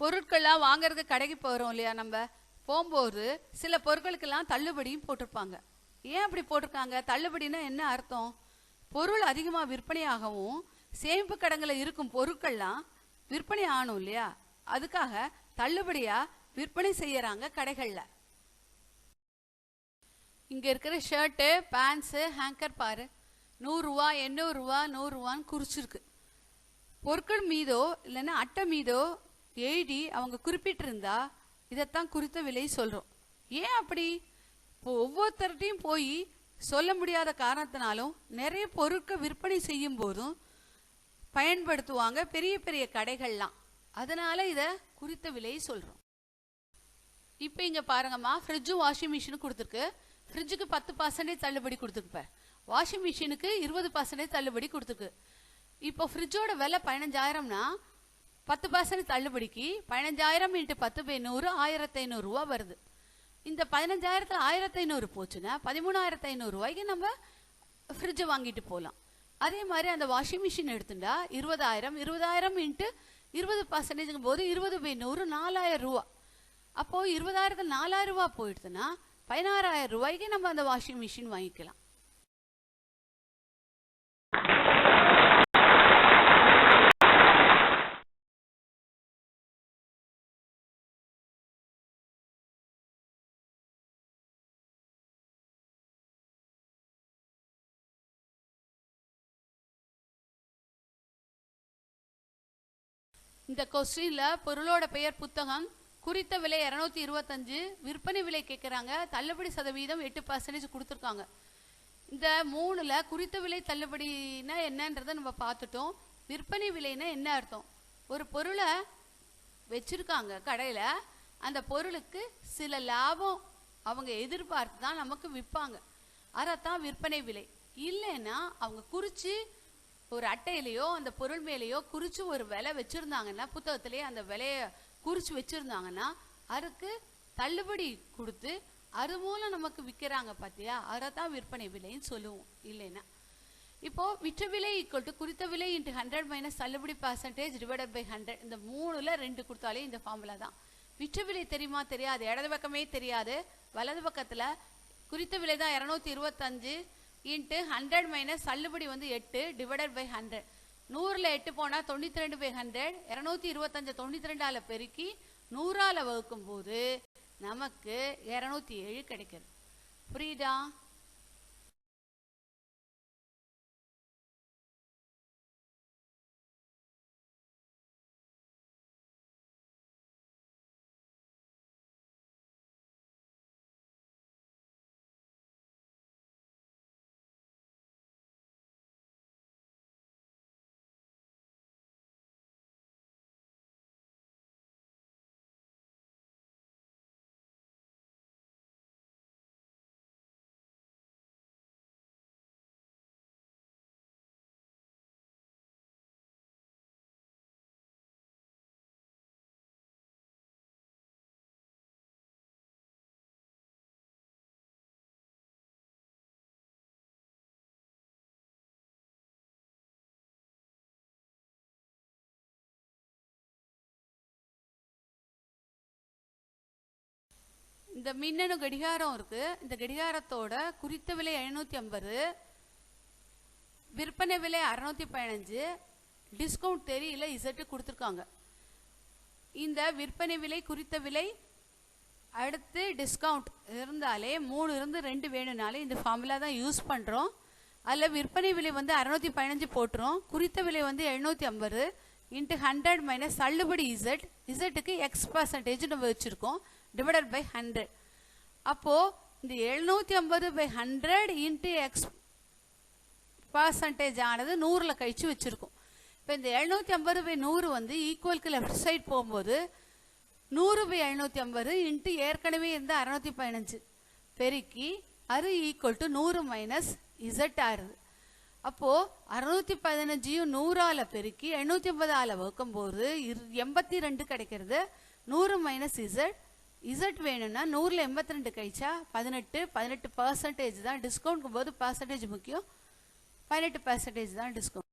பொருட்கள்லாம் வாங்குறதுக்கு கடைக்கு போகிறோம் இல்லையா, நம்ம போகும்போது சில பொருட்களுக்கெல்லாம் தள்ளுபடியும் போட்டிருப்பாங்க. ஏன் அப்படி போட்டிருக்காங்க? தள்ளுபடினா என்ன அர்த்தம்? பொருள் அதிகமாக விற்பனையாகவும் சேமிப்பு கடன்களை இருக்கும் பொருட்கள்லாம் விற்பனை ஆகணும் இல்லையா, அதுக்காக தள்ளுபடியாக விற்பனை செய்யறாங்க கடைகளில். இங்கே இருக்கிற ஷர்ட்டு, பேண்ட்ஸு, ஹேங்கர் பாரு, 100 ரூபா, 800 ரூபா, 100 ரூபான்னு குறிச்சிருக்கு. பொருட்கள் மீதோ இல்லைன்னா அட்டை மீதோ எழுதி அவங்க குறிப்பிட்டிருந்தா இதைத்தான் குறித்த விலை சொல்கிறோம். ஏன் அப்படி? இப்போ ஒவ்வொருத்தர்கிட்டையும் போய் சொல்ல முடியாத காரணத்தினாலும் நிறைய பொருட்கள் விற்பனை செய்யும் போதும் பயன்படுத்துவாங்க பெரிய பெரிய கடைகள்லாம். அதனால இதை குறித்த விலையை சொல்கிறோம். இப்போ இங்கே பாருங்கம்மா, ஃப்ரிட்ஜும் வாஷிங் மிஷினும் கொடுத்துருக்கு. ஃப்ரிட்ஜுக்கு 10% தள்ளுபடி கொடுத்துருப்பார், வாஷிங் மிஷினுக்கு 20% தள்ளுபடி கொடுத்துருக்கு. இப்போ ஃப்ரிட்ஜோட விலை 15,000னா 10% தள்ளுபடிக்கு 15,000 × 10/100 1500 ரூபா வருது. இந்த 15,000த்துல 1500 போச்சுன்னா 13,500 ரூபாய்க்கு நம்ம ஃப்ரிட்ஜை வாங்கிட்டு போகலாம். அதே மாதிரி அந்த வாஷிங் மிஷின் எடுத்துட்டா 20,000 × 20% போது 20/100 4,000 ரூபா. அப்போ 20,000த்துல 4,000 ரூபா போயிடுதுன்னா 16,000 ரூபாய்க்கு நம்ம அந்த வாஷிங் மிஷின் வாங்கிக்கலாம். இந்த கொஸ்டின்ல பொருளோட பெயர் புத்தகம், குறித்த விலை 225, விற்பனை விலை கேட்குறாங்க, தள்ளுபடி சதவீதம் 8% கொடுத்துருக்காங்க. இந்த 3ல் குறித்த விலை தள்ளுபடினா என்னன்றதை நம்ம பார்த்துட்டோம். விற்பனை விலைன்னா என்ன அர்த்தம்? ஒரு பொருளை வச்சிருக்காங்க கடையில், அந்த பொருளுக்கு சில லாபம் அவங்க எதிர்பார்த்து தான் நமக்கு விற்பாங்க, அதைத்தான் விற்பனை விலை. இல்லைன்னா அவங்க குறித்து ஒரு அட்டையிலையோ அந்த பொருள் மேலேயோ குறித்து ஒரு விலை வச்சுருந்தாங்கன்னா, புத்தகத்திலேயே அந்த விலையை குறித்து வச்சுருந்தாங்கன்னா அதுக்கு தள்ளுபடி கொடுத்து அது மூலம் நமக்கு விற்கிறாங்க பார்த்தியா, அதை தான் விற்பனை விலைன்னு சொல்லுவோம். இல்லைன்னா இப்போது விற்ற விலை = குறித்த விலை × 100 - தள்ளுபடி % / 100. இந்த 3ல் 2 கொடுத்தாலே இந்த ஃபார்முலா தான். விற்ற விலை தெரியுமா? தெரியாது. இடது பக்கமே தெரியாது. வலது பக்கத்தில் குறித்த விலை தான் 225 × 100 - தள்ளுபடி 8 / 100. 100ல் 8 போனால் 92/100. 225 92ஆல் பெருக்கி 100ஆல் வகுக்கும் போது நமக்கு 207 கிடைக்கிறது. புரியுதா? இந்த மின்னணு கடிகாரம் இருக்கு. இந்த கடிகாரத்தோட குறித்த விலை 750, விற்பனை விலை 615, டிஸ்கவுண்ட் தெரியல இசட்டு கொடுத்துருக்காங்க. இந்த விற்பனை விலை, குறித்த விலை, அடுத்து டிஸ்கவுண்ட் இருந்தாலே 3 இருந்து 2 வேணும்னாலே இந்த ஃபார்முலா தான் யூஸ் பண்ணுறோம். அதில் விற்பனை விலை 615 போட்டுரும், குறித்த விலை 750 × 100 - தள்ளுபடி இசட்டுக்கு X% நம்ம வச்சுருக்கோம் / 100. அப்போது இந்த 750/100 × X% ஆனது 100ல் கழிச்சு வச்சுருக்கோம். இப்போ இந்த 750/100 ஈக்குவலுக்கு லெஃப்ட் சைட் போகும்போது 100/750 × ஏற்கனவே இருந்த 615 பெருக்கி அது = 100 - Z ஆகுது. அப்போது 615 100ஆல் பெருக்கி 750ஆல் வகுக்கும்போது 82 கிடைக்கிறது. 100 - Z வேணும்னா 100ல் 82 கழிச்சா 18% தான். டிஸ்கவுண்ட்க்கும் போது % முக்கியம், 18% தான் டிஸ்கவுண்ட்.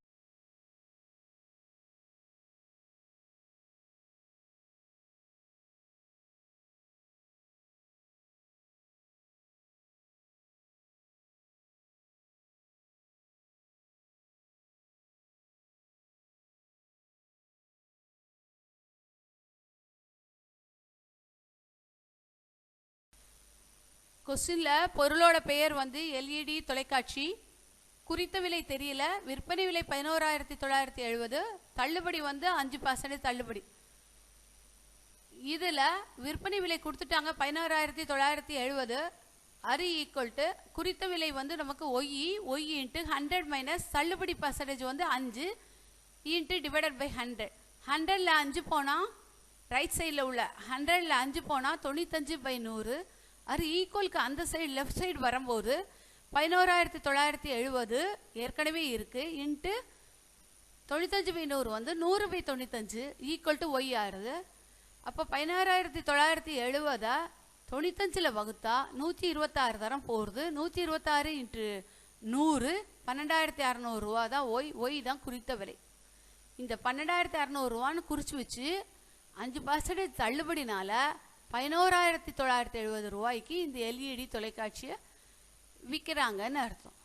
கொஸ்டினில் பொருளோட பெயர் வந்து எல்இடி தொலைக்காட்சி, குறித்த விலை தெரியல, விற்பனை விலை 11,970, தள்ளுபடி வந்து 5% தள்ளுபடி. இதில் விற்பனை விலை கொடுத்துட்டாங்க 11,970, அரி ஈக்குவல் டு குறித்த விலை வந்து நமக்கு ஒய் இன்ட்டு 100 மைனஸ் தள்ளுபடி பர்சன்டேஜ் வந்து 5 இன்ட்டு டிவைடட் பை 100. 100ல் 5 போனால் ரைட் சைடில் உள்ள 100ல் 5 போனால் 95/100. அது ஈக்குவலுக்கு அந்த சைடு லெஃப்ட் சைடு வரும்போது 11,970 ஏற்கனவே இருக்குது இன்ட்டு 95/100 வந்து 100/95 ஈக்குவல் டு ஒய் ஆறுது. அப்போ 16,970 95ல் வகுத்தா 126 தரம் போகிறது. 126 இன்ட்டு 100 12,600 ரூபா தான் ஒய் தான் குறித்த விலை. இந்த 12,600 ரூபான்னு குறித்து வச்சு 5% தள்ளுபடினால 11,970 ரூபாய்க்கு இந்த எல்இடி தொலைக்காட்சியை விற்கிறாங்கன்னு அர்த்தம்.